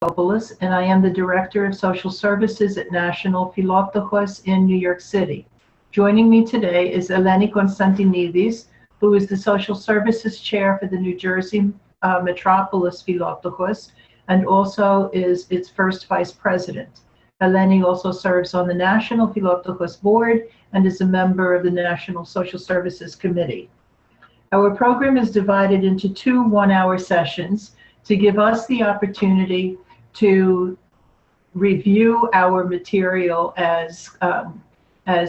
Geanacopoulos, and I am the Director of Social Services at National Philoptochos in New York City. Joining me today is Eleni Constantinides, who is the Social Services Chair for the New Jersey Metropolis Philoptochos, and also is its first Vice President. Eleni also serves on the National Philoptochos Board and is a member of the National Social Services Committee. Our program is divided into two one-hour sessions to give us the opportunity to review our material as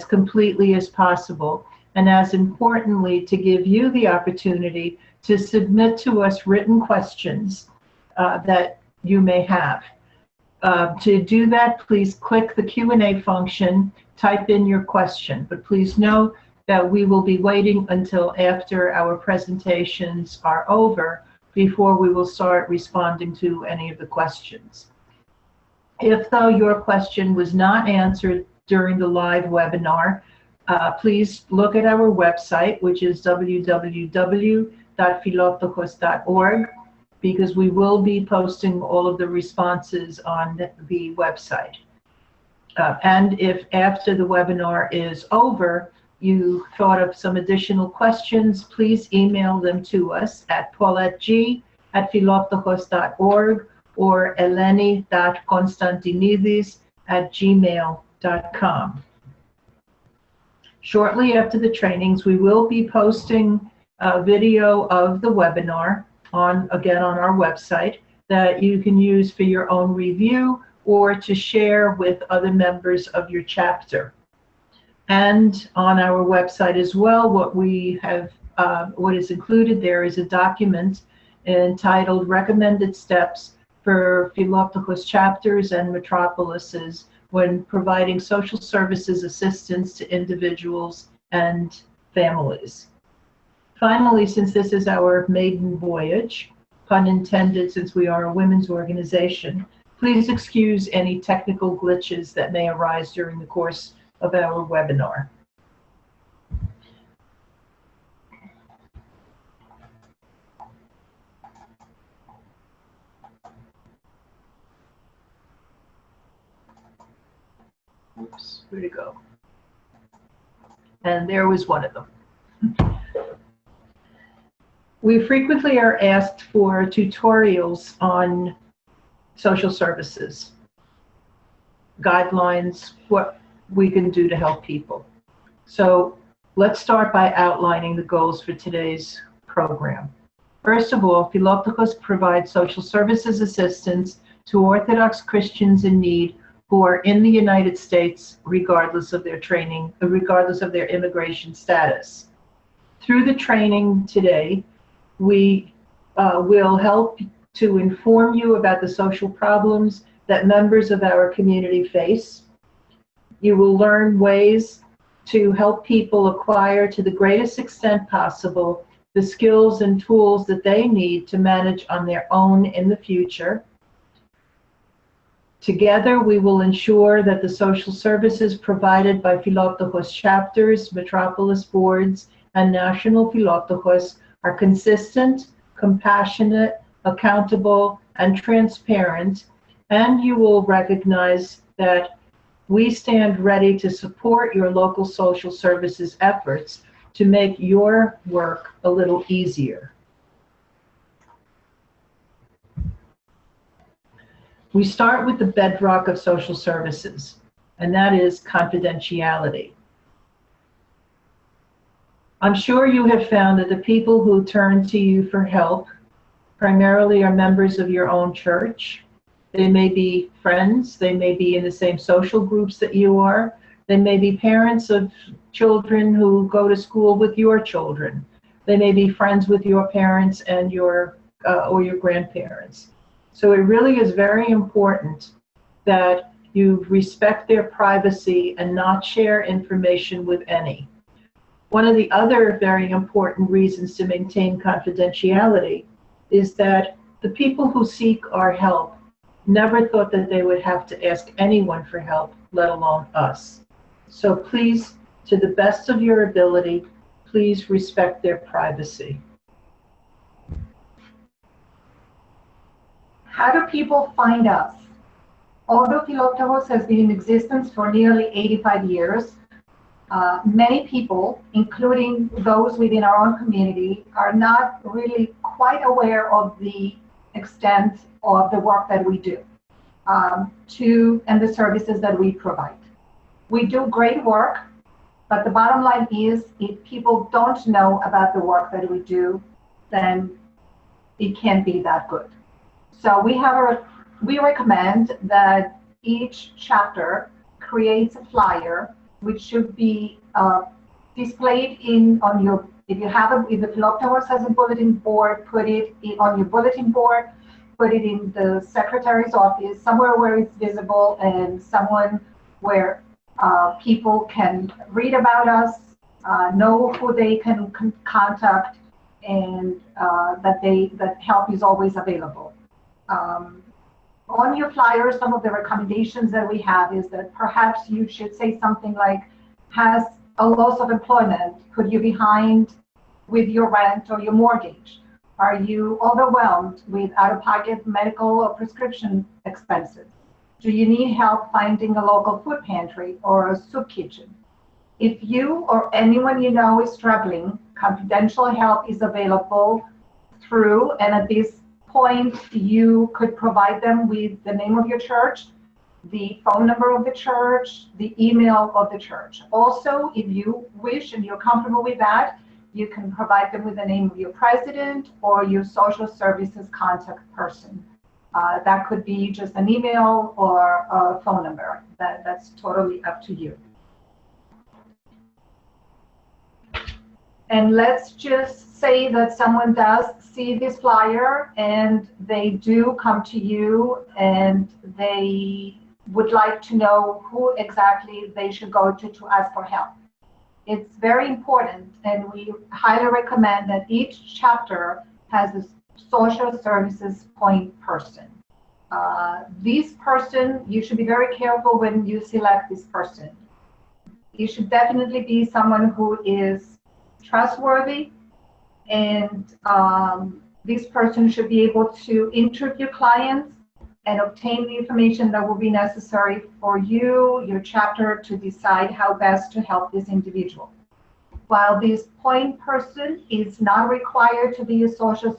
completely as possible, and as importantly, to give you the opportunity to submit to us written questions that you may have. To do that, please click the Q&A function, type in your question, but please know that we will be waiting until after our presentations are over before we will start responding to any of the questions. If, though, your question was not answered during the live webinar, please look at our website, which is www.philoptochos.org, because we will be posting all of the responses on the website. And if after the webinar is over, you thought of some additional questions, please email them to us at paulettegee@philoptochos.org or eleni.constantinides@gmail.com. Shortly after the trainings, we will be posting a video of the webinar again on our website that you can use for your own review or to share with other members of your chapter. And on our website as well, what is included there is a document entitled Recommended Steps for Philoptochos chapters and metropolises when providing social services assistance to individuals and families. Finally, since this is our maiden voyage, pun intended, since we are a women's organization, please excuse any technical glitches that may arise during the course of our webinar. Oops, where'd it go? And there was one of them. We frequently are asked for tutorials on social services, guidelines, what we can do to help people. So let's start by outlining the goals for today's program. First of all, Philoptochos provides social services assistance to Orthodox Christians in need who are in the United States, regardless of their training, regardless of their immigration status. Through the training today, we will help to inform you about the social problems that members of our community face. You will learn ways to help people acquire, to the greatest extent possible, the skills and tools that they need to manage on their own in the future. Together, we will ensure that the social services provided by Philoptochos chapters, metropolis boards, and national Philoptochos are consistent, compassionate, accountable, and transparent, and you will recognize that we stand ready to support your local social services efforts to make your work a little easier. We start with the bedrock of social services, and that is confidentiality. I'm sure you have found that the people who turn to you for help primarily are members of your own church. They may be friends, they may be in the same social groups that you are, they may be parents of children who go to school with your children. They may be friends with your parents and or your grandparents. So it really is very important that you respect their privacy and not share information with any. One of the other very important reasons to maintain confidentiality is that the people who seek our help never thought that they would have to ask anyone for help, let alone us. So please, to the best of your ability, please respect their privacy. How do people find us? Although Philoptochos has been in existence for nearly 85 years, many people, including those within our own community, are not really quite aware of the extent of the work that we do and the services that we provide. We do great work, but the bottom line is if people don't know about the work that we do, then it can't be that good. So we recommend that each chapter creates a flyer which should be displayed on your, if the Philoptochos has a bulletin board, put it on your bulletin board, put it in the secretary's office, somewhere where it's visible and someone where people can read about us, know who they can contact, and that help is always available. On your flyer, some of the recommendations that we have is that perhaps you should say something like, has a loss of employment put you behind with your rent or your mortgage? Are you overwhelmed with out-of-pocket medical or prescription expenses? Do you need help finding a local food pantry or a soup kitchen? If you or anyone you know is struggling, confidential help is available through, and at this point, you could provide them with the name of your church, the phone number of the church, the email of the church. Also, if you wish and you're comfortable with that, you can provide them with the name of your president or your social services contact person. That could be just an email or a phone number. That's totally up to you. And let's just say that someone does see this flyer and they do come to you and they would like to know who exactly they should go to ask for help. It's very important, and we highly recommend that each chapter has a social services point person. This person, you should be very careful when you select this person. You should definitely be someone who is trustworthy, and this person should be able to interview clients and obtain the information that will be necessary for you, your chapter, to decide how best to help this individual. While this point person is not required to be a social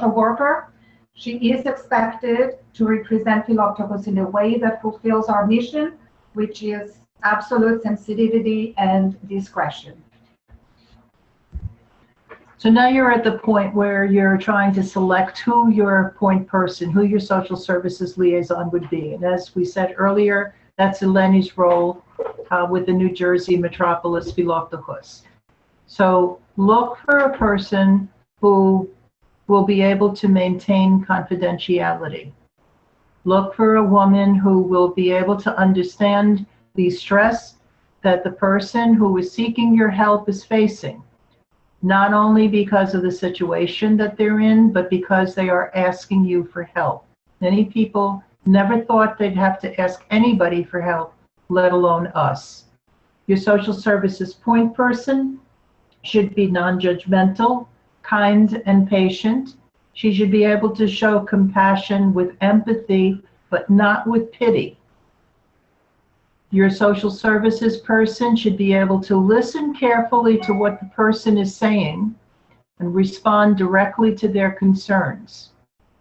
worker, she is expected to represent Philoptochos in a way that fulfills our mission, which is absolute sensitivity and discretion. So now you're at the point where you're trying to select who your point person, who your social services liaison would be. And as we said earlier, that's Eleni's role with the New Jersey Metropolis Philoptochos. So look for a person who will be able to maintain confidentiality. Look for a woman who will be able to understand the stress that the person who is seeking your help is facing. Not only because of the situation that they're in, but because they are asking you for help. Many people never thought they'd have to ask anybody for help, let alone us. Your social services point person should be non-judgmental, kind, and patient. She should be able to show compassion with empathy, but not with pity. Your social services person should be able to listen carefully to what the person is saying and respond directly to their concerns.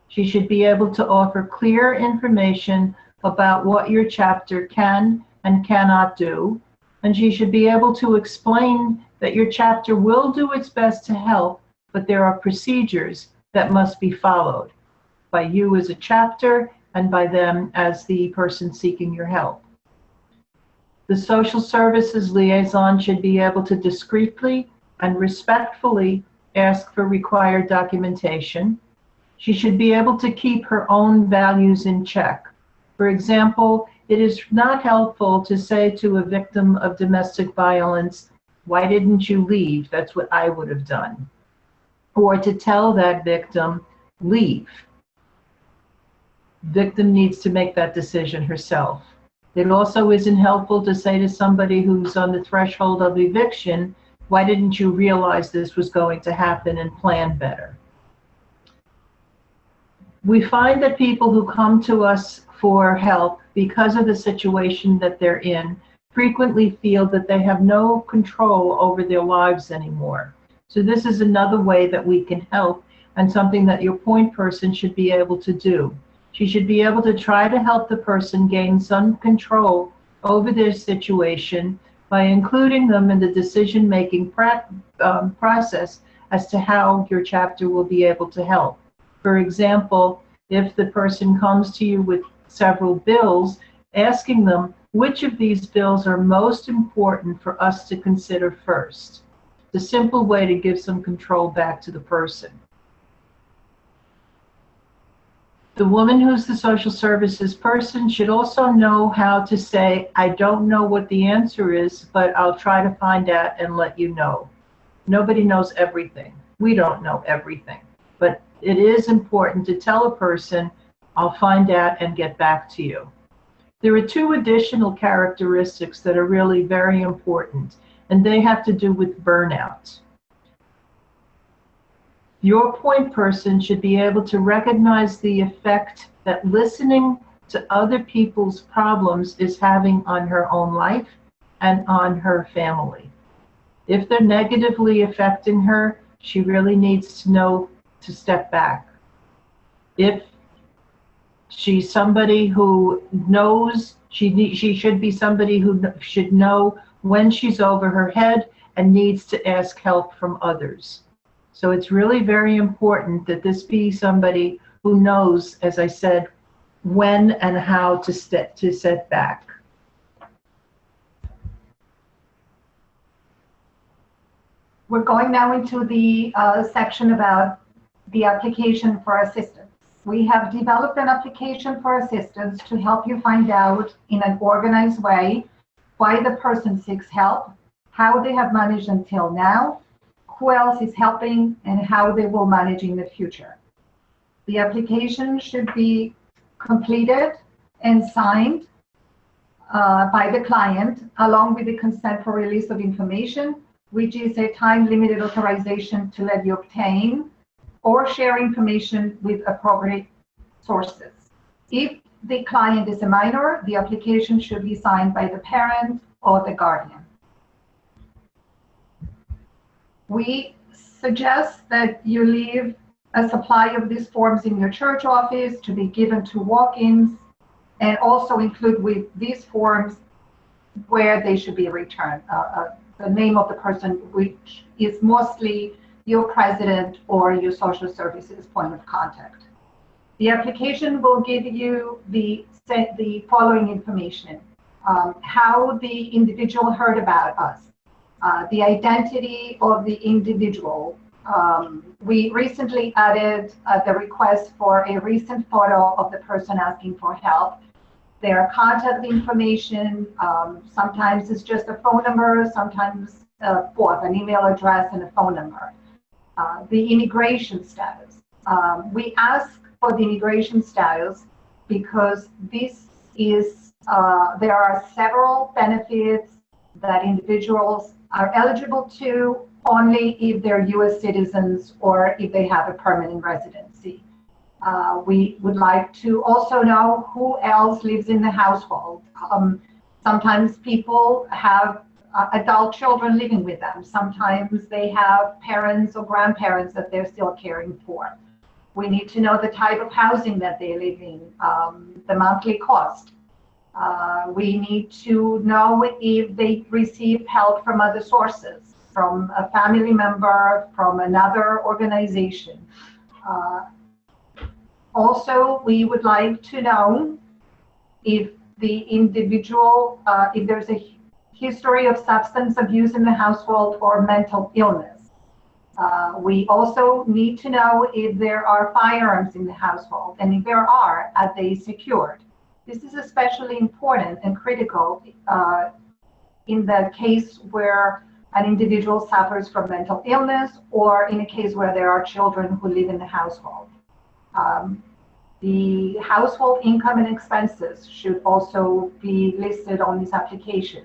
She should be able to offer clear information about what your chapter can and cannot do, and she should be able to explain that your chapter will do its best to help, but there are procedures that must be followed by you as a chapter and by them as the person seeking your help. The social services liaison should be able to discreetly and respectfully ask for required documentation. She should be able to keep her own values in check. For example, it is not helpful to say to a victim of domestic violence, "Why didn't you leave?" That's what I would have done. Or to tell that victim, "Leave." Victim needs to make that decision herself. It also isn't helpful to say to somebody who's on the threshold of eviction, "Why didn't you realize this was going to happen and plan better?" We find that people who come to us for help because of the situation that they're in frequently feel that they have no control over their lives anymore. So this is another way that we can help, and something that your point person should be able to do. She should be able to try to help the person gain some control over their situation by including them in the decision-making process as to how your chapter will be able to help. For example, if the person comes to you with several bills, asking them which of these bills are most important for us to consider first. The simple way to give some control back to the person. The woman who's the social services person should also know how to say, I don't know what the answer is, but I'll try to find out and let you know. Nobody knows everything. We don't know everything. But it is important to tell a person, I'll find out and get back to you. There are two additional characteristics that are really very important, and they have to do with burnout. Your point person should be able to recognize the effect that listening to other people's problems is having on her own life and on her family. If they're negatively affecting her, she really needs to know to step back. If she's somebody who knows, she should be somebody who should know when she's over her head and needs to ask help from others. So it's really very important that this be somebody who knows, as I said, when and how to set back. We're going now into the section about the application for assistance. We have developed an application for assistance to help you find out in an organized way why the person seeks help, how they have managed until now, who else is helping, and how they will manage in the future. The application should be completed and signed by the client, along with the consent for release of information, which is a time-limited authorization to let you obtain or share information with appropriate sources. If the client is a minor, the application should be signed by the parent or the guardian. We suggest that you leave a supply of these forms in your church office to be given to walk-ins, and also include with these forms where they should be returned. The name of the person, which is mostly your president or your social services point of contact. The application will give you the following information: how the individual heard about us, the identity of the individual. We recently added the request for a recent photo of the person asking for help, their contact information. Sometimes it's just a phone number, sometimes both an email address and a phone number. The immigration status. We ask for the immigration status because this is, there are several benefits that individuals are eligible to only if they're U.S. citizens or if they have a permanent residency. We would like to also know who else lives in the household. Sometimes people have adult children living with them. Sometimes they have parents or grandparents that they're still caring for. We need to know the type of housing that they live in, the monthly cost. We need to know if they receive help from other sources, from a family member, from another organization. Also, we would like to know if the individual, if there's a history of substance abuse in the household or mental illness. We also need to know if there are firearms in the household, and if there are they secured? This is especially important and critical in the case where an individual suffers from mental illness, or in a case where there are children who live in the household. The household income and expenses should also be listed on this application,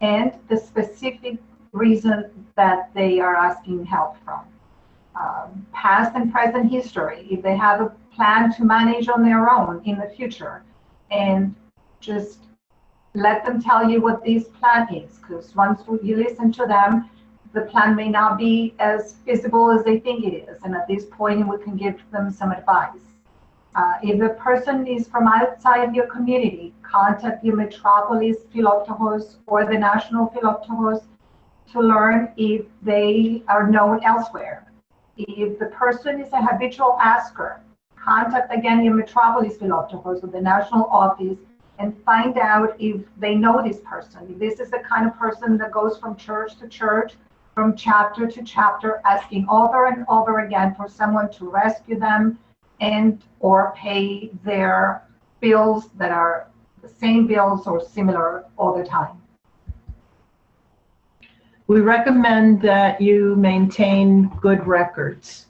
and the specific reason that they are asking help from. Past and present history. If they have plan to manage on their own in the future. And just let them tell you what this plan is, because once you listen to them, the plan may not be as feasible as they think it is. And at this point, we can give them some advice. If the person is from outside your community, contact your Metropolis Philoptochos or the National Philoptochos to learn if they are known elsewhere. If the person is a habitual asker, contact again your Metropolis Philoptochos or the national office and find out if they know this person. If this is the kind of person that goes from church to church, from chapter to chapter, asking over and over again for someone to rescue them and or pay their bills that are the same bills or similar all the time. We recommend that you maintain good records.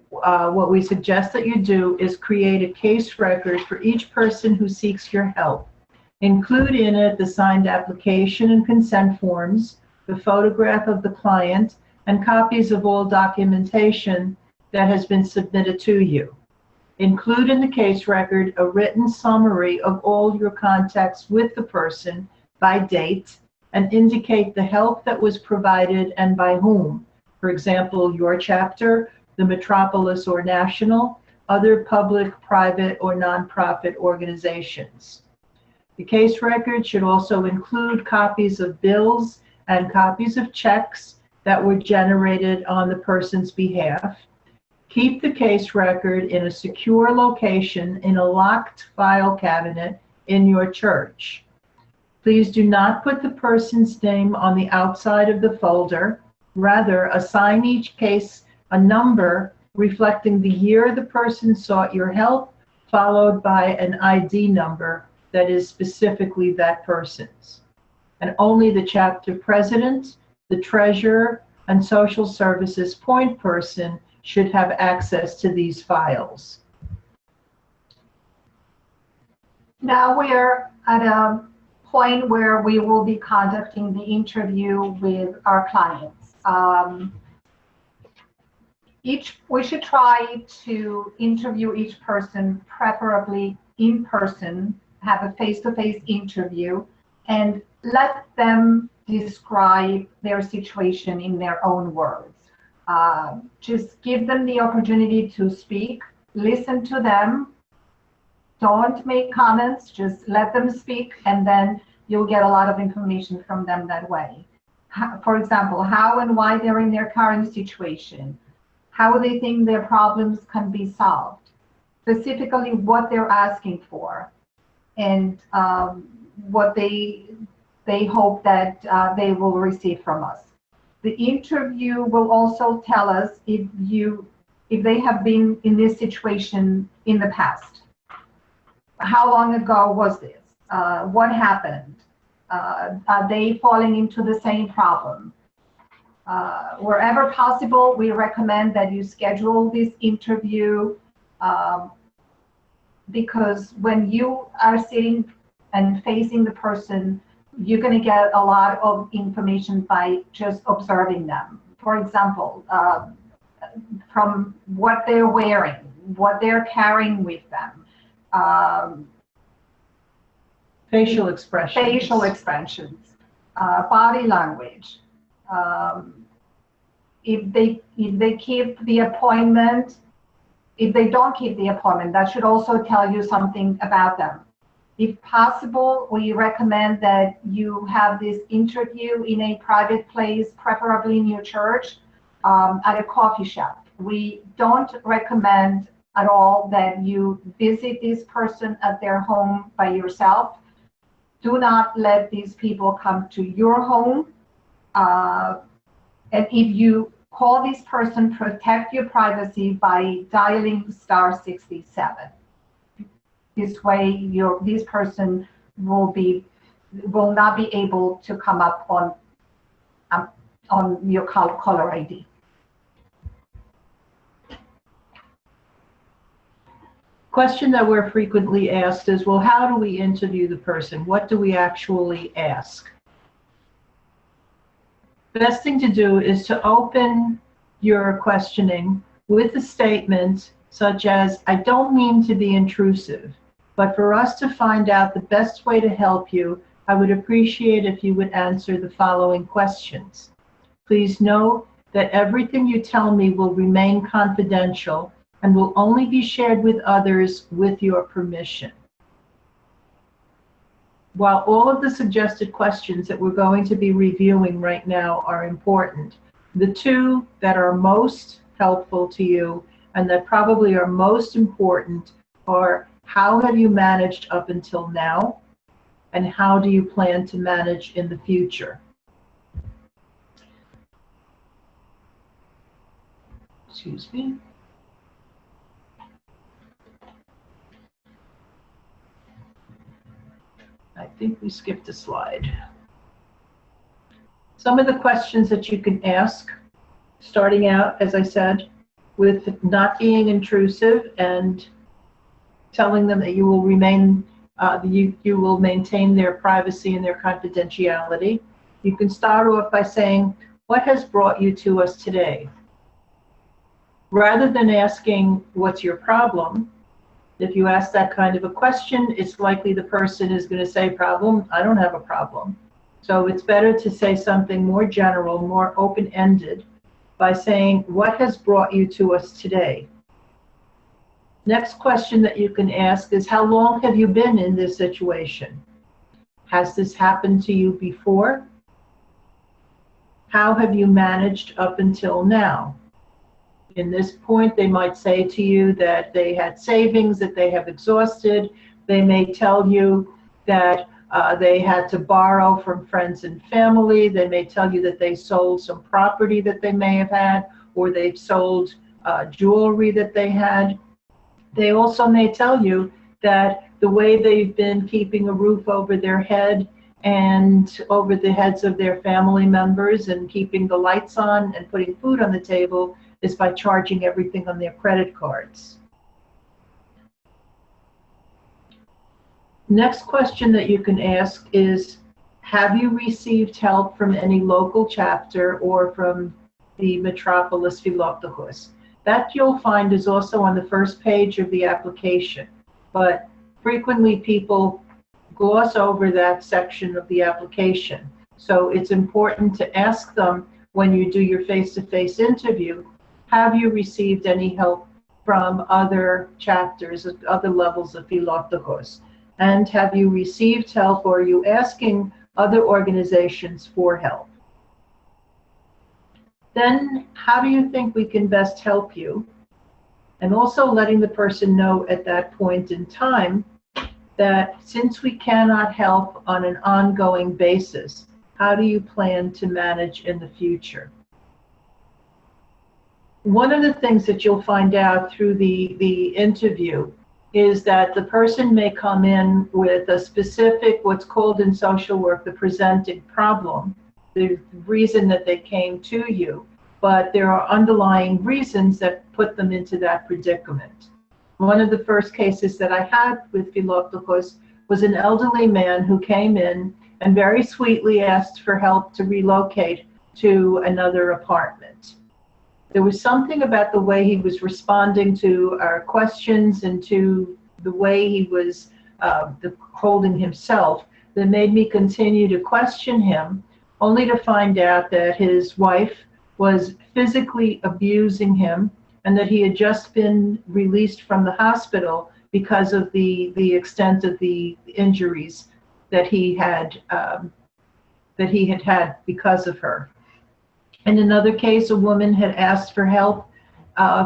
What we suggest that you do is create a case record for each person who seeks your help. Include in it the signed application and consent forms, the photograph of the client, and copies of all documentation that has been submitted to you. Include in the case record a written summary of all your contacts with the person by date, and indicate the help that was provided and by whom. For example, your chapter, the Metropolis or National, other public, private, or nonprofit organizations. The case record should also include copies of bills and copies of checks that were generated on the person's behalf. Keep the case record in a secure location in a locked file cabinet in your church. Please do not put the person's name on the outside of the folder. Rather, assign each case a number reflecting the year the person sought your help, followed by an ID number that is specifically that person's. And only the chapter president, the treasurer, and social services point person should have access to these files. Now we're at a point where we will be conducting the interview with our clients. We should try to interview each person, preferably in person, have a face-to-face interview, and let them describe their situation in their own words. Just give them the opportunity to speak, listen to them. Don't make comments, just let them speak, and then you'll get a lot of information from them that way. For example, how and why they're in their current situation, how they think their problems can be solved, specifically what they're asking for, and what they hope that they will receive from us. The interview will also tell us if they have been in this situation in the past. How long ago was this? What happened? Are they falling into the same problem? Wherever possible, we recommend that you schedule this interview because when you are sitting and facing the person, you're going to get a lot of information by just observing them. For example, from what they're wearing, what they're carrying with them, facial expressions, body language. If they keep the appointment, if they don't keep the appointment, that should also tell you something about them. If possible, we recommend that you have this interview in a private place, preferably in your church, at a coffee shop. We don't recommend at all that you visit this person at their home by yourself. Do not let these people come to your home. And if you call this person, protect your privacy by dialing *67. This way, this person will not be able to come up on your caller ID. Question that we're frequently asked is, well, how do we interview the person? What do we actually ask? The best thing to do is to open your questioning with a statement such as, "I don't mean to be intrusive, but for us to find out the best way to help you, I would appreciate if you would answer the following questions. Please know that everything you tell me will remain confidential and will only be shared with others with your permission." While all of the suggested questions that we're going to be reviewing right now are important, the two that are most helpful to you and that probably are most important are, how have you managed up until now, and how do you plan to manage in the future? Excuse me. I think we skipped a slide. Some of the questions that you can ask, starting out, as I said, with not being intrusive and telling them that you will remain, you will maintain their privacy and their confidentiality. You can start off by saying, "What has brought you to us today?" Rather than asking, "What's your problem?" If you ask that kind of a question, it's likely the person is going to say, "Problem? I don't have a problem." So it's better to say something more general, more open-ended, by saying, "What has brought you to us today?" Next question that you can ask is, "How long have you been in this situation? Has this happened to you before? How have you managed up until now?" In this point, they might say to you that they had savings that they have exhausted. They may tell you that they had to borrow from friends and family. They may tell you that they sold some property that they may have had, or they sold jewelry that they had. They also may tell you that the way they've been keeping a roof over their head and over the heads of their family members and keeping the lights on and putting food on the table is by charging everything on their credit cards. Next question that you can ask is, have you received help from any local chapter or from the Metropolis Philoptochos? That you'll find is also on the first page of the application, but frequently people gloss over that section of the application. So it's important to ask them when you do your face-to-face interview, have you received any help from other chapters, other levels of Philoptochos? And have you received help, or are you asking other organizations for help? Then, how do you think we can best help you? And also letting the person know at that point in time that since we cannot help on an ongoing basis, how do you plan to manage in the future? One of the things that you'll find out through the interview is that the person may come in with a specific, what's called in social work, the presenting problem, the reason that they came to you, but there are underlying reasons that put them into that predicament. One of the first cases that I had with Philoptochos was an elderly man who came in and very sweetly asked for help to relocate to another apartment. There was something about the way he was responding to our questions and to the way he was holding himself that made me continue to question him, only to find out that his wife was physically abusing him and that he had just been released from the hospital because of the extent of the injuries that he had had because of her. In another case, a woman had asked for help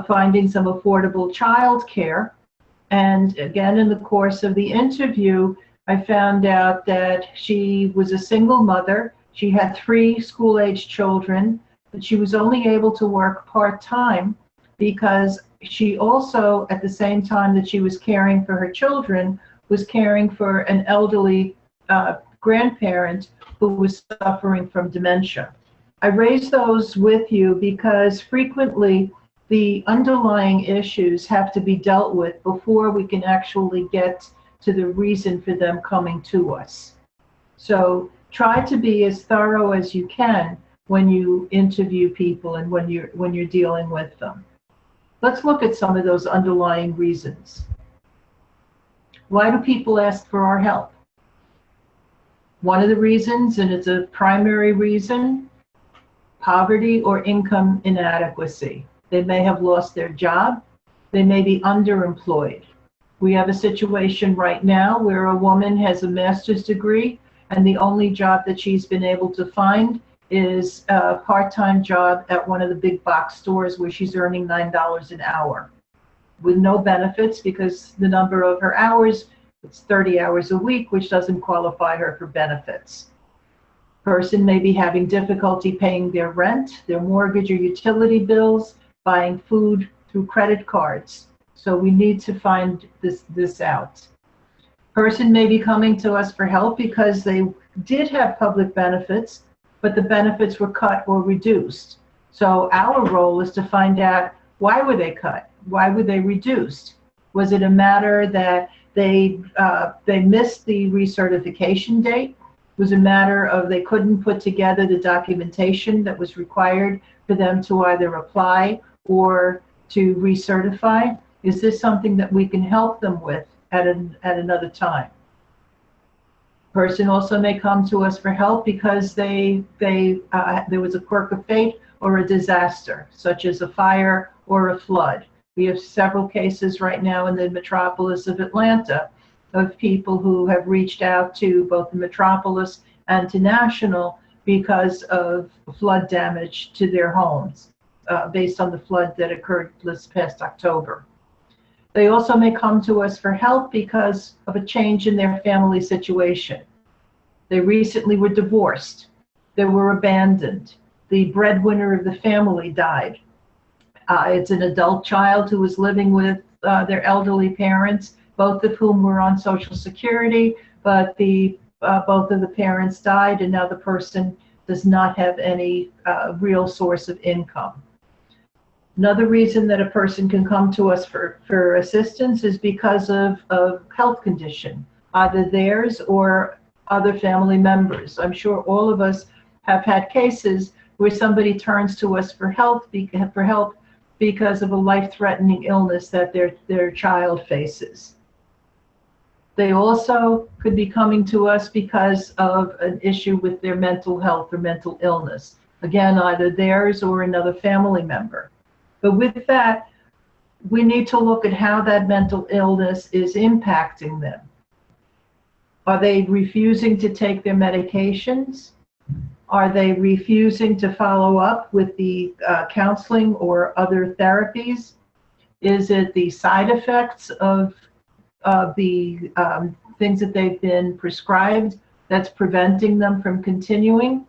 finding some affordable child care. And again, in the course of the interview, I found out that she was a single mother. She had 3 school-age children, but she was only able to work part-time because she also, at the same time that she was caring for her children, was caring for an elderly grandparent who was suffering from dementia. I raise those with you because frequently the underlying issues have to be dealt with before we can actually get to the reason for them coming to us. So try to be as thorough as you can when you interview people and when you're dealing with them. Let's look at some of those underlying reasons. Why do people ask for our help? One of the reasons, and it's a primary reason, poverty or income inadequacy. They may have lost their job. They may be underemployed. We have a situation right now where a woman has a master's degree and the only job that she's been able to find is a part-time job at one of the big box stores where she's earning $9 an hour with no benefits because the number of her hours, it's 30 hours a week, which doesn't qualify her for benefits. Person may be having difficulty paying their rent, their mortgage or utility bills, buying food through credit cards. So we need to find this out. Person may be coming to us for help because they did have public benefits, but the benefits were cut or reduced. So our role is to find out, why were they cut? Why were they reduced? Was it a matter that they missed the recertification date? Was a matter of they couldn't put together the documentation that was required for them to either apply or to recertify? Is this something that we can help them with at another time? Person also may come to us for help because there was a quirk of fate or a disaster, such as a fire or a flood. We have several cases right now in the Metropolis of Atlanta of people who have reached out to both the Metropolis and to National because of flood damage to their homes, based on the flood that occurred this past October. They also may come to us for help because of a change in their family situation. They recently were divorced. They were abandoned. The breadwinner of the family died. It's an adult child who was living with their elderly parents, both of whom were on Social Security, but both of the parents died, and now the person does not have any real source of income. Another reason that a person can come to us for assistance is because of health condition, either theirs or other family members. I'm sure all of us have had cases where somebody turns to us for help because of a life-threatening illness that their child faces. They also could be coming to us because of an issue with their mental health or mental illness. Again, either theirs or another family member. But with that, we need to look at how that mental illness is impacting them. Are they refusing to take their medications? Are they refusing to follow up with the counseling or other therapies? Is it the side effects of the things that they've been prescribed that's preventing them from continuing?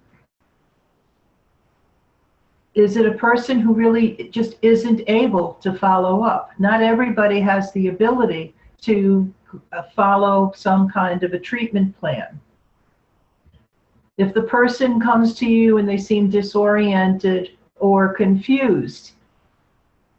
Is it a person who really just isn't able to follow up? Not everybody has the ability to follow some kind of a treatment plan. If the person comes to you and they seem disoriented or confused,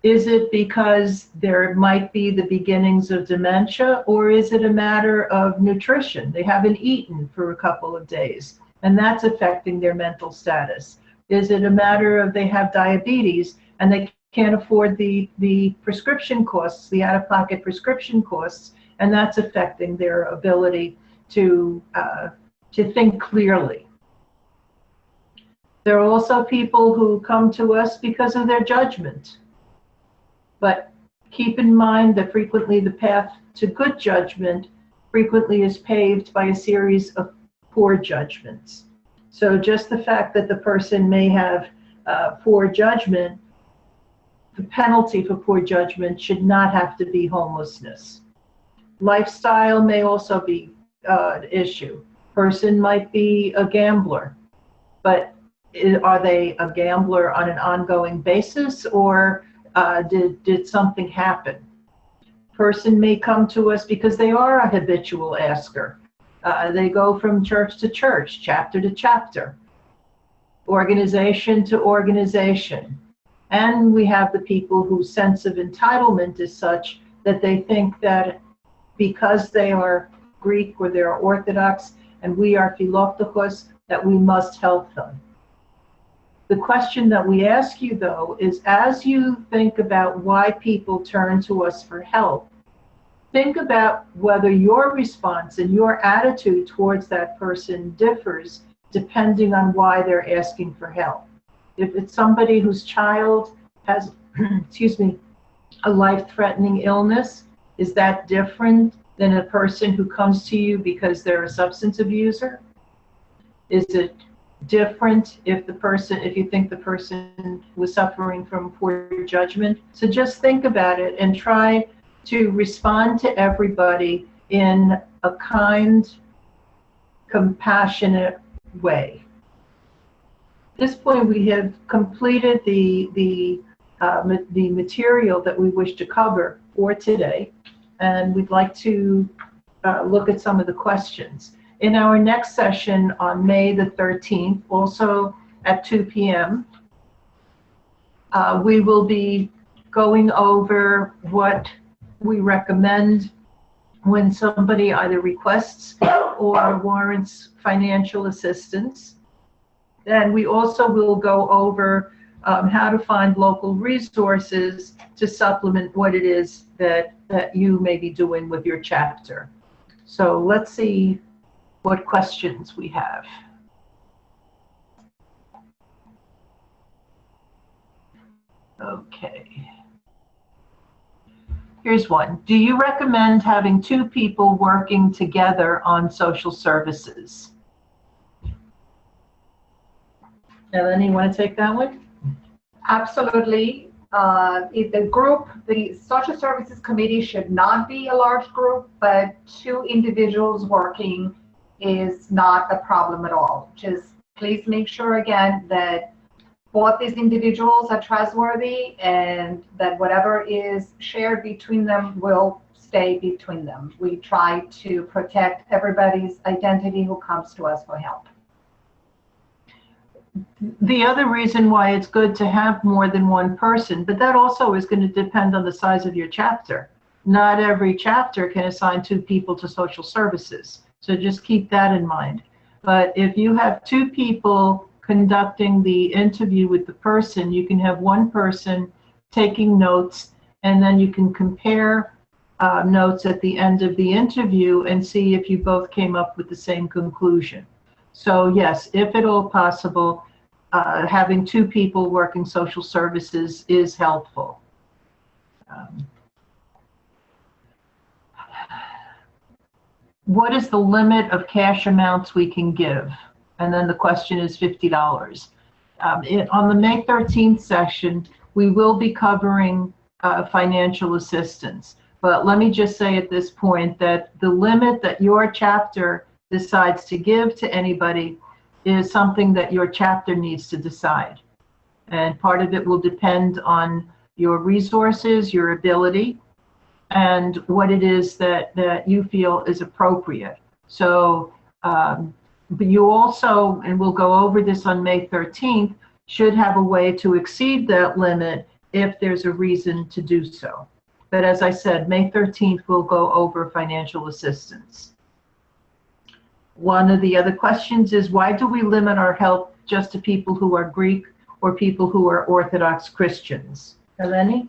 is it because there might be the beginnings of dementia, or is it a matter of nutrition? They haven't eaten for a couple of days, and that's affecting their mental status. Is it a matter of they have diabetes and they can't afford the prescription costs, the out-of-pocket prescription costs, and that's affecting their ability to think clearly? There are also people who come to us because of their judgment. But keep in mind that frequently the path to good judgment frequently is paved by a series of poor judgments. So just the fact that the person may have poor judgment, the penalty for poor judgment should not have to be homelessness. Lifestyle may also be an issue. Person might be a gambler, but are they a gambler on an ongoing basis, or did something happen? Person may come to us because they are a habitual asker. They go from church to church, chapter to chapter, organization to organization. And we have the people whose sense of entitlement is such that they think that because they are Greek or they are Orthodox and we are Philoptochos, that we must help them. The question that we ask you, though, is as you think about why people turn to us for help, think about whether your response and your attitude towards that person differs depending on why they're asking for help. If it's somebody whose child has, excuse me, a life-threatening illness, is that different than a person who comes to you because they're a substance abuser? Is it different if you think the person was suffering from poor judgment? So just think about it and try to respond to everybody in a kind, compassionate way. At this point, we have completed the material that we wish to cover for today, and we'd like to look at some of the questions. In our next session on May the 13th, also at 2 p.m., we will be going over what we recommend when somebody either requests or warrants financial assistance. And we also will go over how to find local resources to supplement what it is that you may be doing with your chapter. So let's see what questions we have. Okay. Here's one. Do you recommend having two people working together on social services? Eleni, you want to take that one? Absolutely. The Social Services Committee should not be a large group, but two individuals working is not a problem at all. Just please make sure again that both these individuals are trustworthy and that whatever is shared between them will stay between them. We try to protect everybody's identity who comes to us for help. The other reason why it's good to have more than one person, but that also is going to depend on the size of your chapter. Not every chapter can assign two people to social services, so just keep that in mind. But if you have two people conducting the interview with the person, you can have one person taking notes, and then you can compare notes at the end of the interview and see if you both came up with the same conclusion. So yes, if at all possible, having two people working social services is helpful. What is the limit of cash amounts we can give? And then the question is $50. On the May 13th session, we will be covering financial assistance. But let me just say at this point that the limit that your chapter decides to give to anybody is something that your chapter needs to decide. And part of it will depend on your resources, your ability, and what it is that you feel is appropriate. So, but you also, and we'll go over this on May 13th, should have a way to exceed that limit if there's a reason to do so. But as I said, May 13th, we'll go over financial assistance. One of the other questions is, why do we limit our help just to people who are Greek or people who are Orthodox Christians? Eleni?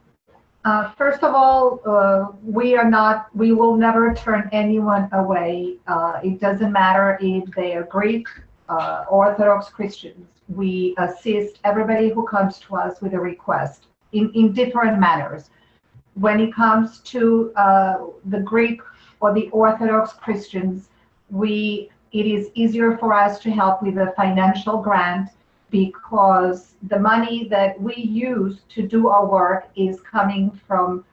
First of all, we will never turn anyone away. It doesn't matter if they are Greek, Orthodox Christians. We assist everybody who comes to us with a request in different manners. When it comes to the Greek or the Orthodox Christians, it is easier for us to help with a financial grant because the money that we use to do our work is coming from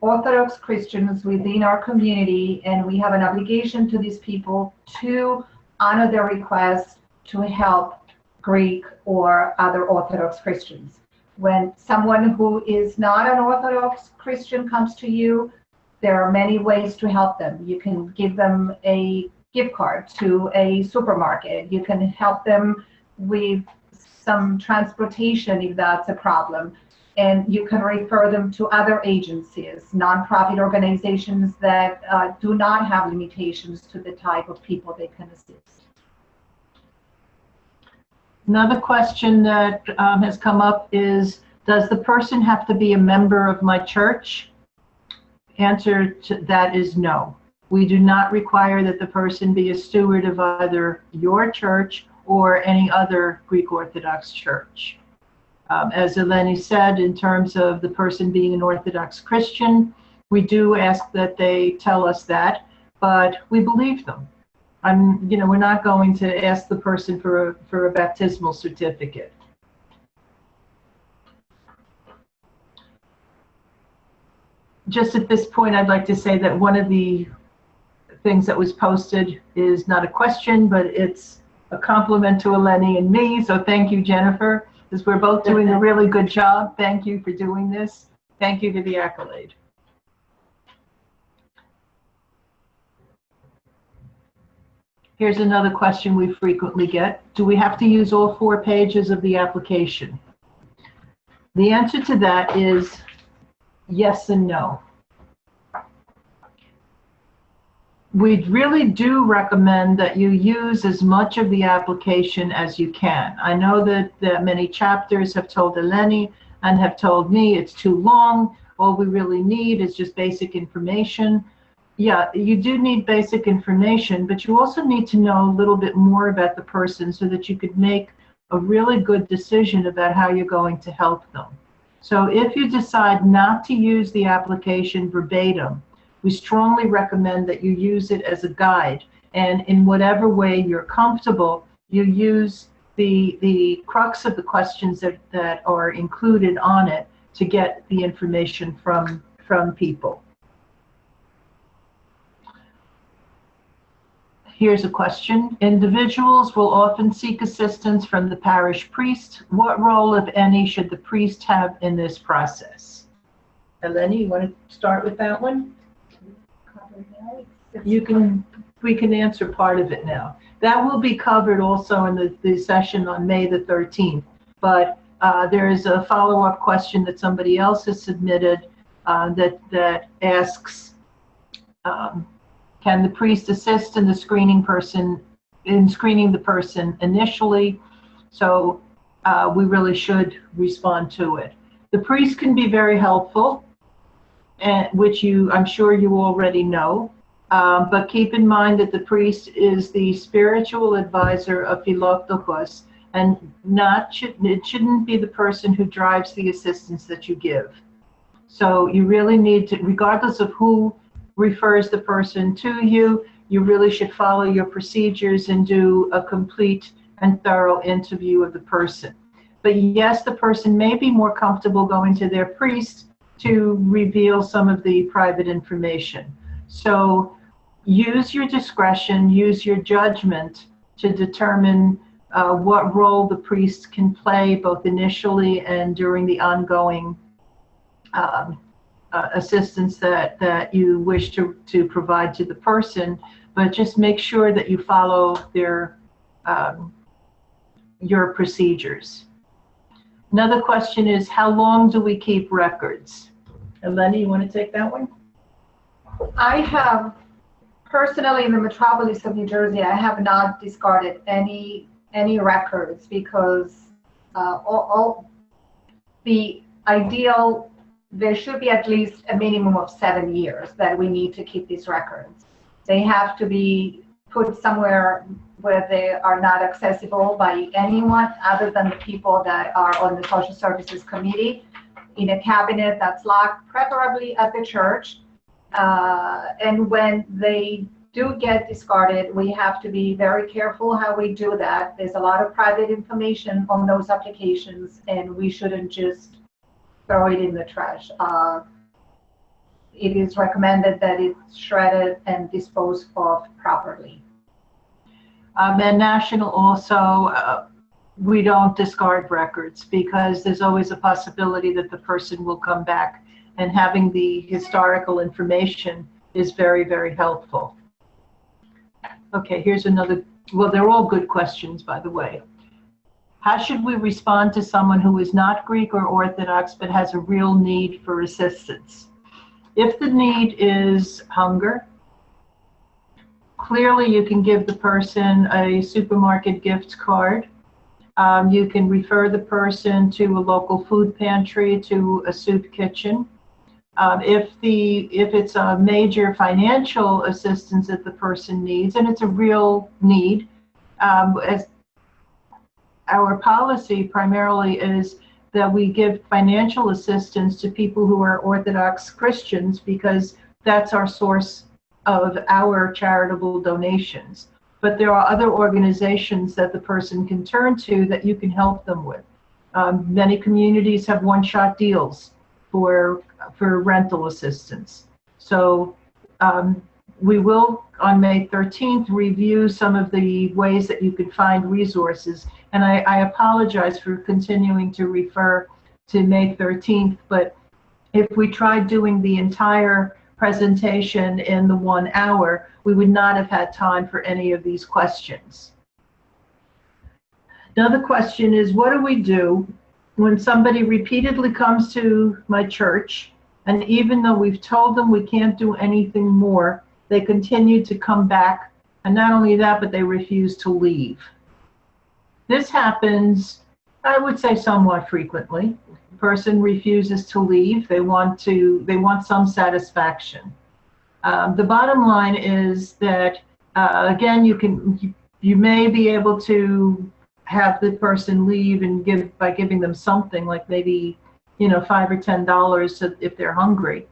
Orthodox Christians within our community, and we have an obligation to these people to honor their request to help Greek or other Orthodox Christians. When someone who is not an Orthodox Christian comes to you, there are many ways to help them. You can give them a gift card to a supermarket. You can help them with some transportation if that's a problem. And you can refer them to other agencies, nonprofit organizations that do not have limitations to the type of people they can assist. Another question that has come up is, does the person have to be a member of my church? Answer to that is no. We do not require that the person be a steward of either your church or any other Greek Orthodox church. As Eleni said, in terms of the person being an Orthodox Christian, we do ask that they tell us that, but we believe them. We're not going to ask the person for a baptismal certificate. Just at this point, I'd like to say that one of the things that was posted is not a question, but it's a compliment to Eleni and me. So thank you, Jennifer, because we're both doing a really good job. Thank you for doing this. Thank you for the accolade. Here's another question we frequently get. Do we have to use all 4 pages of the application? The answer to that is yes and no. We really do recommend that you use as much of the application as you can. I know that many chapters have told Eleni and have told me it's too long. All we really need is just basic information. Yeah, you do need basic information, but you also need to know a little bit more about the person so that you could make a really good decision about how you're going to help them. So if you decide not to use the application verbatim, we strongly recommend that you use it as a guide, and in whatever way you're comfortable, you use the crux of the questions that are included on it to get the information from people. Here's a question. Individuals will often seek assistance from the parish priest. What role, if any, should the priest have in this process? Eleni, you want to start with that one? We can answer part of it now. That will be covered also in the session on May the 13th. But there is a follow-up question that somebody else has submitted that asks, can the priest assist in screening the person initially? So we really should respond to it. The priest can be very helpful, which I'm sure you already know. But keep in mind that the priest is the spiritual advisor of Philoptochos, and it shouldn't be the person who drives the assistance that you give. So you really need to, regardless of who refers the person to you, you really should follow your procedures and do a complete and thorough interview of the person. But yes, the person may be more comfortable going to their priest to reveal some of the private information. So use your discretion, use your judgment to determine what role the priest can play both initially and during the ongoing assistance that you wish to provide to the person, but just make sure that you follow your procedures. Another question is, how long do we keep records? Eleni, you want to take that one? I have, personally in the Metropolis of New Jersey, I have not discarded any records because all the ideal, there should be at least a minimum of 7 years that we need to keep these records. They have to be put somewhere where they are not accessible by anyone other than the people that are on the Social Services Committee, in a cabinet that's locked, preferably at the church. And when they do get discarded, we have to be very careful how we do that. There's a lot of private information on those applications, and we shouldn't just throw it in the trash. It is recommended that it's shredded and disposed of properly. And national also, we don't discard records because there's always a possibility that the person will come back, and having the historical information is very, very helpful. Okay, here's another, well, they're all good questions, by the way. How should we respond to someone who is not Greek or Orthodox but has a real need for assistance? If the need is hunger, clearly you can give the person a supermarket gift card. You can refer the person to a local food pantry, to a soup kitchen. If it's a major financial assistance that the person needs, and it's a real need, as our policy primarily is that we give financial assistance to people who are Orthodox Christians, because that's our source of our charitable donations. But there are other organizations that the person can turn to that you can help them with. Many communities have one-shot deals for rental assistance. So we will, on May 13th, review some of the ways that you could find resources. And I apologize for continuing to refer to May 13th, but if we tried doing the entire presentation in the 1 hour, we would not have had time for any of these questions. Another question is, what do we do when somebody repeatedly comes to my church, and even though we've told them we can't do anything more, they continue to come back, and not only that, but they refuse to leave? This happens, I would say, somewhat frequently. The person refuses to leave. They want some satisfaction. The bottom line is that again, you may be able to have the person leave and by giving them something, like maybe $5 or $10 if they're hungry.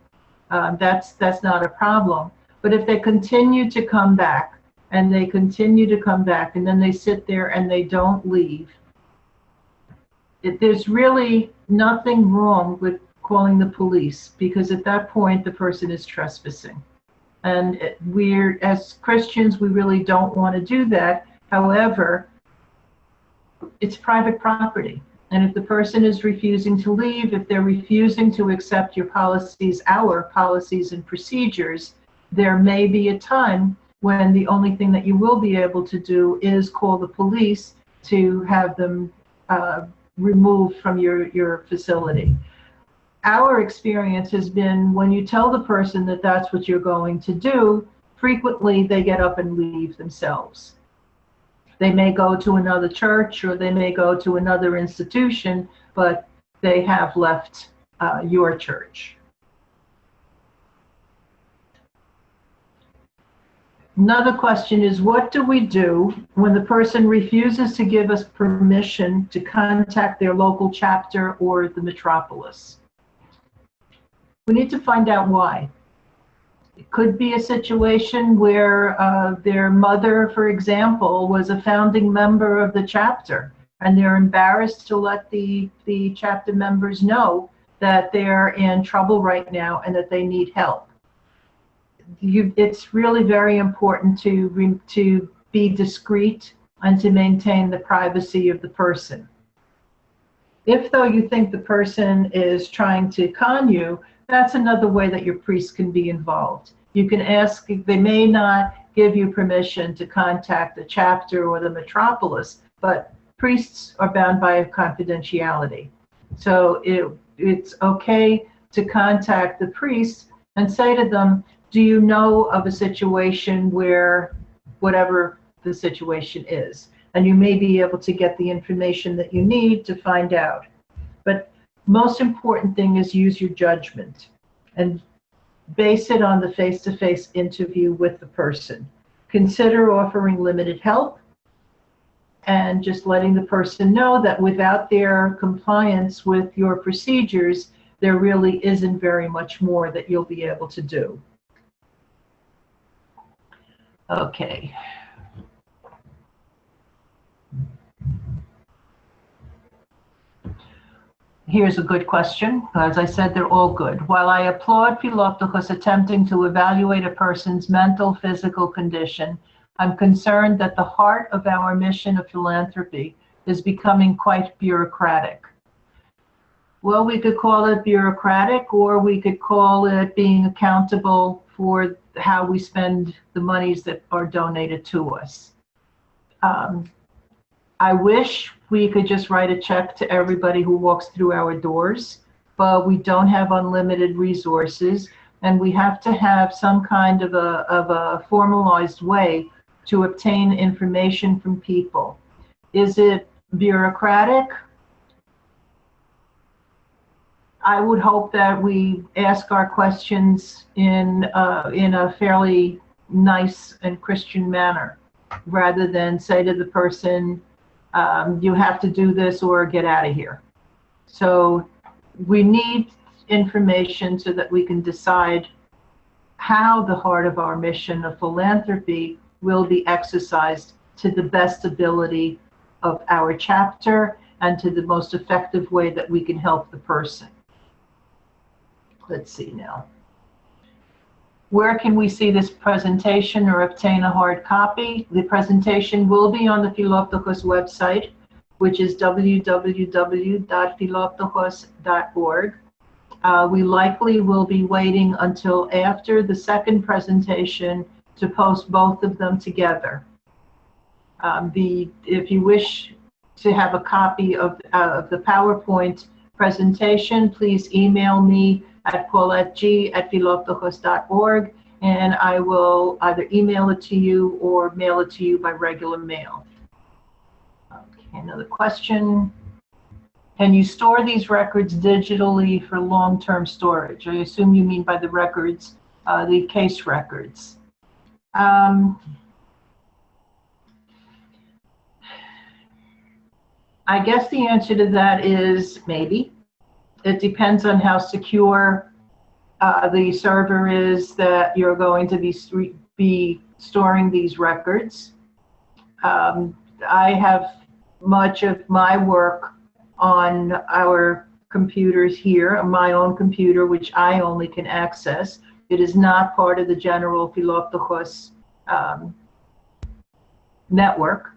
That's not a problem. But if they continue to come back, and they continue to come back, and then they sit there and they don't leave, there's really nothing wrong with calling the police, because at that point the person is trespassing. And as Christians, we really don't want to do that. However, it's private property. And if the person is refusing to leave, if they're refusing to accept your policies, our policies and procedures, there may be a time when the only thing that you will be able to do is call the police to have them removed from your facility. Our experience has been, when you tell the person that that's what you're going to do, frequently they get up and leave themselves. They may go to another church, or they may go to another institution, but they have left your church. Another question is, what do we do when the person refuses to give us permission to contact their local chapter or the Metropolis? We need to find out why. It could be a situation where their mother, for example, was a founding member of the chapter, and they're embarrassed to let the chapter members know that they're in trouble right now and that they need help. It's really very important to be discreet and to maintain the privacy of the person. If, though, you think the person is trying to con you, that's another way that your priest can be involved. You can ask, they may not give you permission to contact the chapter or the Metropolis, but priests are bound by confidentiality. So it's okay to contact the priest and say to them, do you know of a situation where, whatever the situation is? And you may be able to get the information that you need to find out. But most important thing is use your judgment and base it on the face-to-face interview with the person. Consider offering limited help and just letting the person know that without their compliance with your procedures, there really isn't very much more that you'll be able to do. Okay. Here's a good question. As I said, they're all good. While I applaud Philoptochos attempting to evaluate a person's mental, physical condition, I'm concerned that the heart of our mission of philanthropy is becoming quite bureaucratic. Well, we could call it bureaucratic, or we could call it being accountable for how we spend the monies that are donated to us. I wish we could just write a check to everybody who walks through our doors, but we don't have unlimited resources, and we have to have some kind of a formalized way to obtain information from people. Is it bureaucratic. I would hope that we ask our questions in a fairly nice and Christian manner, rather than say to the person, you have to do this or get out of here. So we need information so that we can decide how the heart of our mission of philanthropy will be exercised to the best ability of our chapter and to the most effective way that we can help the person. Let's see now. Where can we see this presentation or obtain a hard copy? The presentation will be on the Philoptochos website, which is www.philoptochos.org. We likely will be waiting until after the second presentation to post both of them together. If you wish to have a copy of the PowerPoint presentation, please email me at paulettegee@philoptochos.org, and I will either email it to you or mail it to you by regular mail. Okay, another question. Can you store these records digitally for long-term storage? I assume you mean by the records, the case records. I guess the answer to that is maybe. It depends on how secure the server is that you're going to be storing these records. I have much of my work on our computers here, on my own computer, which I only can access. It is not part of the general Philoptochos network,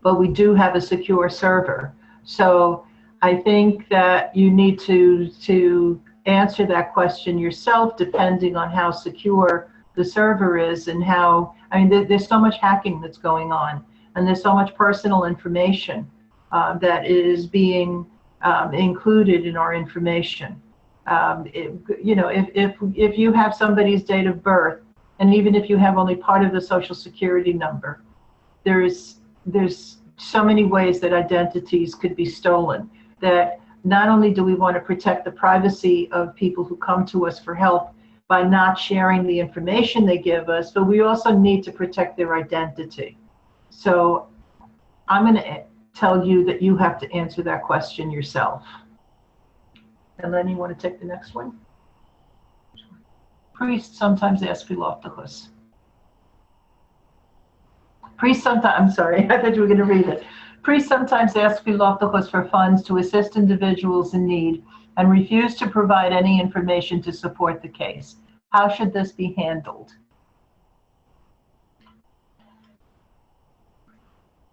but we do have a secure server. So I think that you need to answer that question yourself, depending on how secure the server is and how, I mean, there's so much hacking that's going on, and there's so much personal information that is being included in our information. If you have somebody's date of birth, and even if you have only part of the social security number, there's so many ways that identities could be stolen, that not only do we want to protect the privacy of people who come to us for help by not sharing the information they give us, but we also need to protect their identity. So I'm going to tell you that you have to answer that question yourself. Eleni, you want to take the next one? Priests sometimes ask Philoptochos. I'm sorry, I thought you were going to read it. Priests sometimes ask Philoptochos for funds to assist individuals in need and refuse to provide any information to support the case. How should this be handled?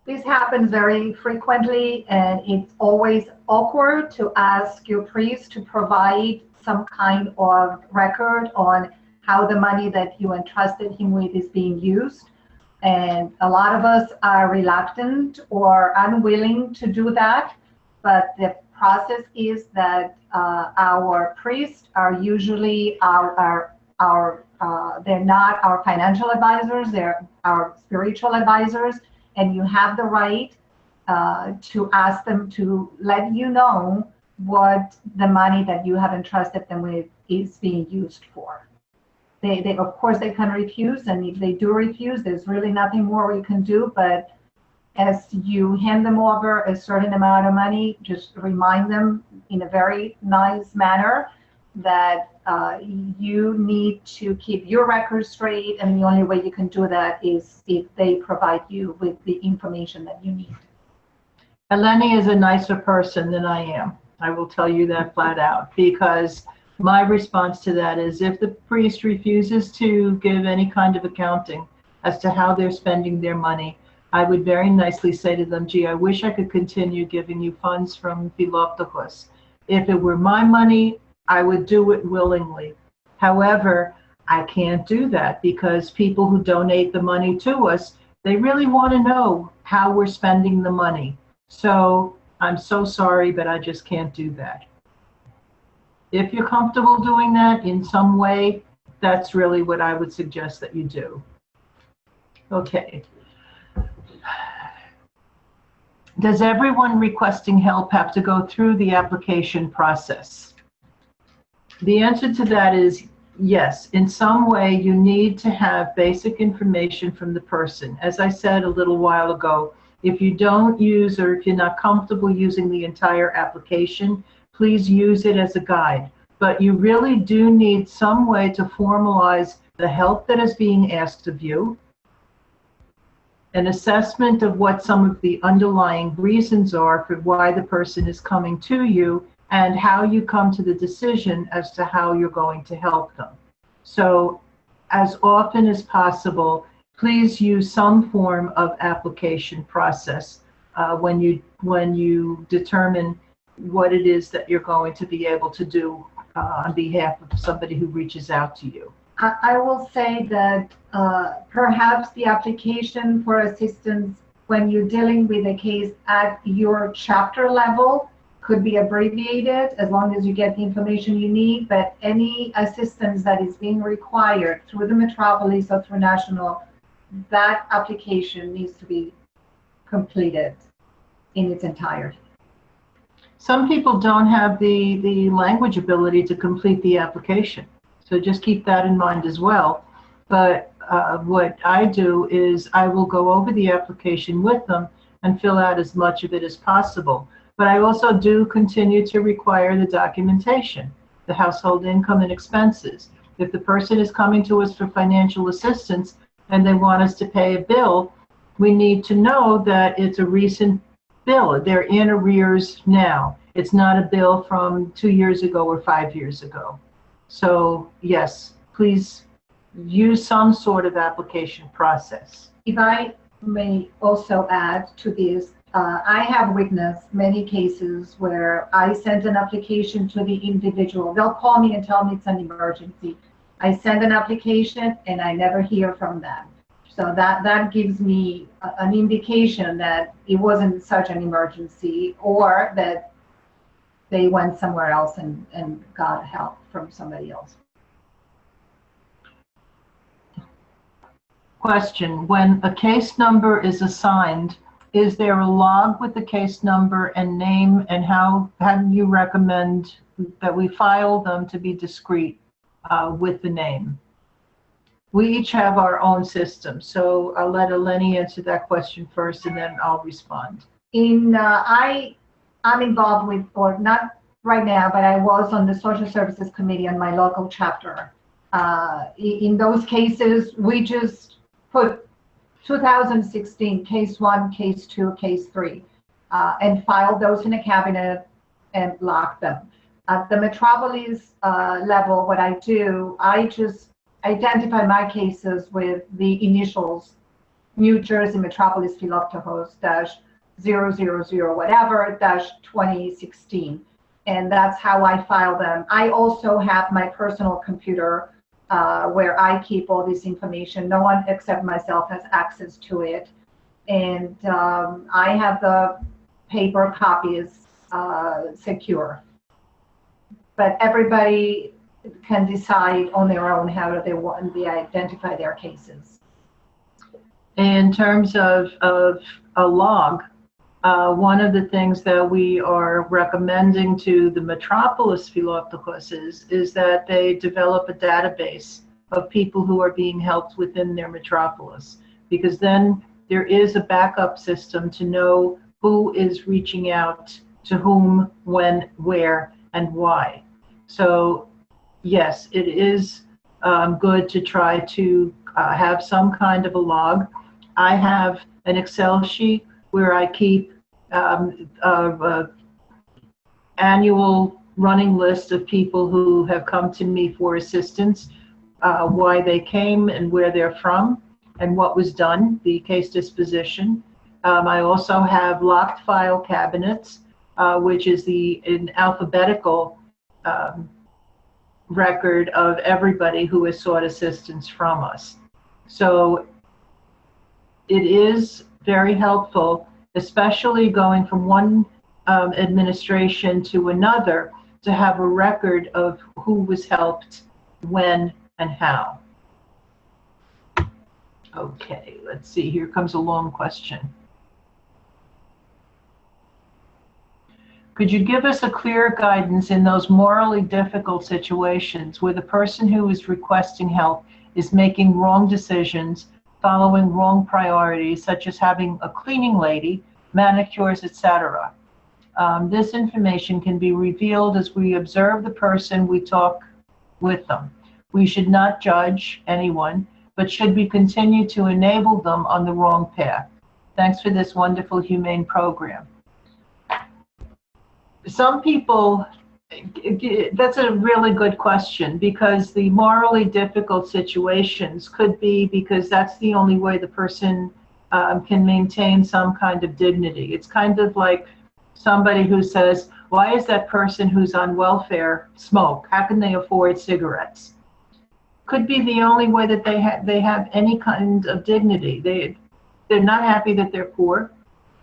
This happens very frequently, and it's always awkward to ask your priest to provide some kind of record on how the money that you entrusted him with is being used. And a lot of us are reluctant or unwilling to do that, but the process is that our priests are usually they're not our financial advisors, they're our spiritual advisors, and you have the right to ask them to let you know what the money that you have entrusted them with is being used for. They of course they can refuse, and if they do refuse, there's really nothing more we can do. But as you hand them over a certain amount of money, just remind them in a very nice manner that you need to keep your records straight, and the only way you can do that is if they provide you with the information that you need. Eleni is a nicer person than I am. I will tell you that flat out, because my response to that is, if the priest refuses to give any kind of accounting as to how they're spending their money, I would very nicely say to them, gee, I wish I could continue giving you funds from Philoptochos. If it were my money, I would do it willingly. However, I can't do that, because people who donate the money to us, they really want to know how we're spending the money. So I'm so sorry, but I just can't do that. If you're comfortable doing that in some way, that's really what I would suggest that you do. Okay. Does everyone requesting help have to go through the application process? The answer to that is yes. In some way, you need to have basic information from the person. As I said a little while ago, if you don't use, or if you're not comfortable using the entire application, please use it as a guide. But you really do need some way to formalize the help that is being asked of you, an assessment of what some of the underlying reasons are for why the person is coming to you, and how you come to the decision as to how you're going to help them. So as often as possible, please use some form of application process when you determine what it is that you're going to be able to do on behalf of somebody who reaches out to you. I will say that perhaps the application for assistance when you're dealing with a case at your chapter level could be abbreviated as long as you get the information you need, but any assistance that is being required through the Metropolis or through National, that application needs to be completed in its entirety. Some people don't have the language ability to complete the application, so just keep that in mind as well. But what I do is I will go over the application with them and fill out as much of it as possible. But I also do continue to require the documentation, the household income and expenses. If the person is coming to us for financial assistance and they want us to pay a bill, we need to know that it's a recent bill. They're in arrears now. It's not a bill from 2 years ago or 5 years ago. So yes, please use some sort of application process. If I may also add to this, I have witnessed many cases where I sent an application to the individual. They'll call me and tell me it's an emergency. I send an application and I never hear from them. So that gives me an indication that it wasn't such an emergency, or that they went somewhere else and got help from somebody else. Question: when a case number is assigned, is there a log with the case number and name, and how do you recommend that we file them to be discreet with the name? We each have our own system, so I'll let Eleni answer that question first, and then I'll respond. I'm involved with, or not right now, but I was on the Social Services Committee on my local chapter. In those cases, we just put 2016, case 1, case 2, case 3, and filed those in a cabinet and locked them. At the Metropolis level, what I do, I just identify my cases with the initials, New Jersey Metropolis Philoptochos -000 whatever -2016, and that's how I file them. I also have my personal computer where I keep all this information. No one except myself has access to it, and I have the paper copies secure. But everybody can decide on their own how they want to identify their cases. In terms of a log, one of the things that we are recommending to the Metropolis Philoptochos is that they develop a database of people who are being helped within their metropolis, because then there is a backup system to know who is reaching out to whom, when, where, and why. So yes, it is good to try to have some kind of a log. I have an Excel sheet where I keep annual running list of people who have come to me for assistance, why they came and where they're from and what was done, the case disposition. I also have locked file cabinets, which is an alphabetical record of everybody who has sought assistance from us. So it is very helpful, especially going from one administration to another, to have a record of who was helped, when, and how. Okay, let's see, here comes a long question. Could you give us a clear guidance in those morally difficult situations where the person who is requesting help is making wrong decisions, following wrong priorities, such as having a cleaning lady, manicures, etc.? This information can be revealed as we observe the person we talk with them. We should not judge anyone, but should we continue to enable them on the wrong path? Thanks for this wonderful, humane program. Some people, that's a really good question, because the morally difficult situations could be because that's the only way the person can maintain some kind of dignity. It's kind of like somebody who says, why is that person who's on welfare smoke? How can they afford cigarettes? Could be the only way that they have any kind of dignity. They're not happy that they're poor.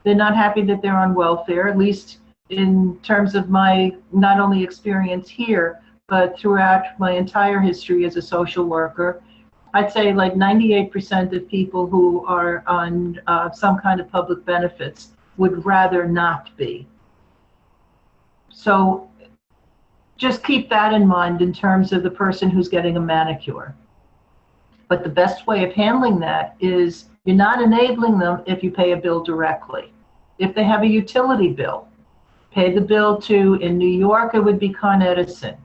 They're not happy that they're on welfare, at least in terms of my not only experience here, but throughout my entire history as a social worker. I'd say like 98% of people who are on some kind of public benefits would rather not be. So just keep that in mind in terms of the person who's getting a manicure. But the best way of handling that is you're not enabling them if you pay a bill directly. If they have a utility bill, pay the bill to, in New York, it would be Con Edison.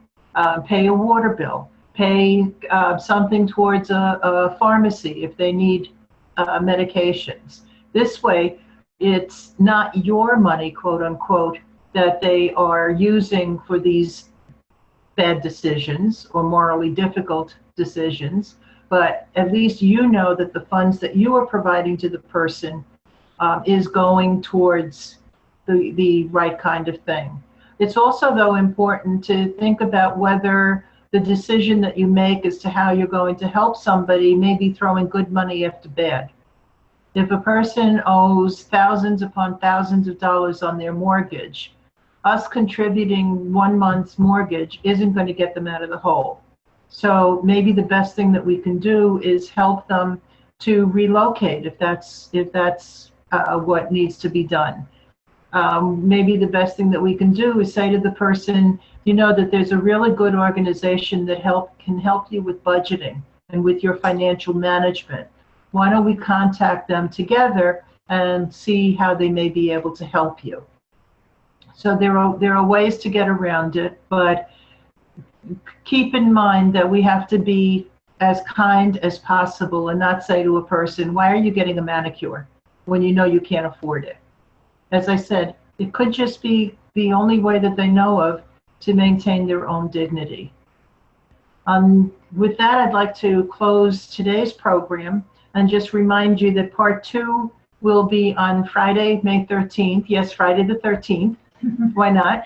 Pay a water bill. Pay something towards a pharmacy if they need medications. This way, it's not your money, quote unquote, that they are using for these bad decisions or morally difficult decisions, but at least you know that the funds that you are providing to the person is going towards the right kind of thing. It's also, though, important to think about whether the decision that you make as to how you're going to help somebody may be throwing good money after bad. If a person owes thousands upon thousands of dollars on their mortgage, us contributing 1 month's mortgage isn't going to get them out of the hole. So maybe the best thing that we can do is help them to relocate if that's what needs to be done. Maybe the best thing that we can do is say to the person, you know that there's a really good organization that can help you with budgeting and with your financial management. Why don't we contact them together and see how they may be able to help you? So there are ways to get around it, but keep in mind that we have to be as kind as possible and not say to a person, why are you getting a manicure when you know you can't afford it? As I said, it could just be the only way that they know of to maintain their own dignity. With that, I'd like to close today's program and just remind you that part 2 will be on Friday, May 13th. Yes, Friday the 13th. Why not?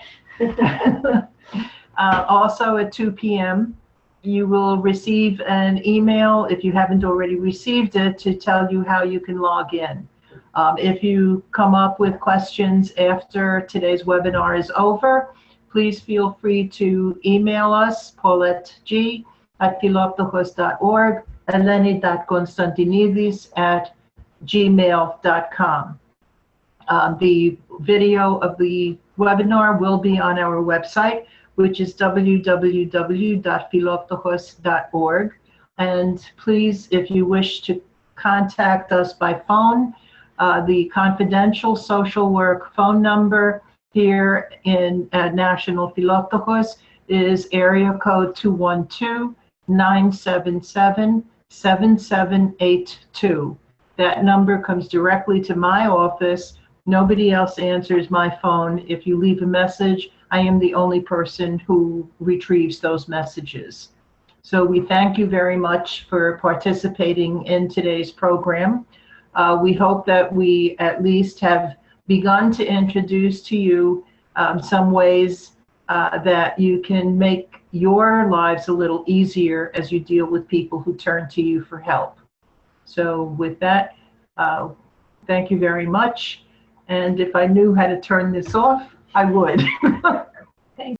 Also at 2 p.m., you will receive an email, if you haven't already received it, to tell you how you can log in. If you come up with questions after today's webinar is over, please feel free to email us, Paulette G at Philoptochos.org, Eleni.Constantinides@gmail.com. The video of the webinar will be on our website, which is www.philoptochos.org. And please, if you wish to contact us by phone, the confidential social work phone number here at National Philoptochos is area code 212-977-7782. That number comes directly to my office. Nobody else answers my phone. If you leave a message, I am the only person who retrieves those messages. So we thank you very much for participating in today's program. We hope that we at least have begun to introduce to you some ways that you can make your lives a little easier as you deal with people who turn to you for help. So with that, thank you very much. And if I knew how to turn this off, I would.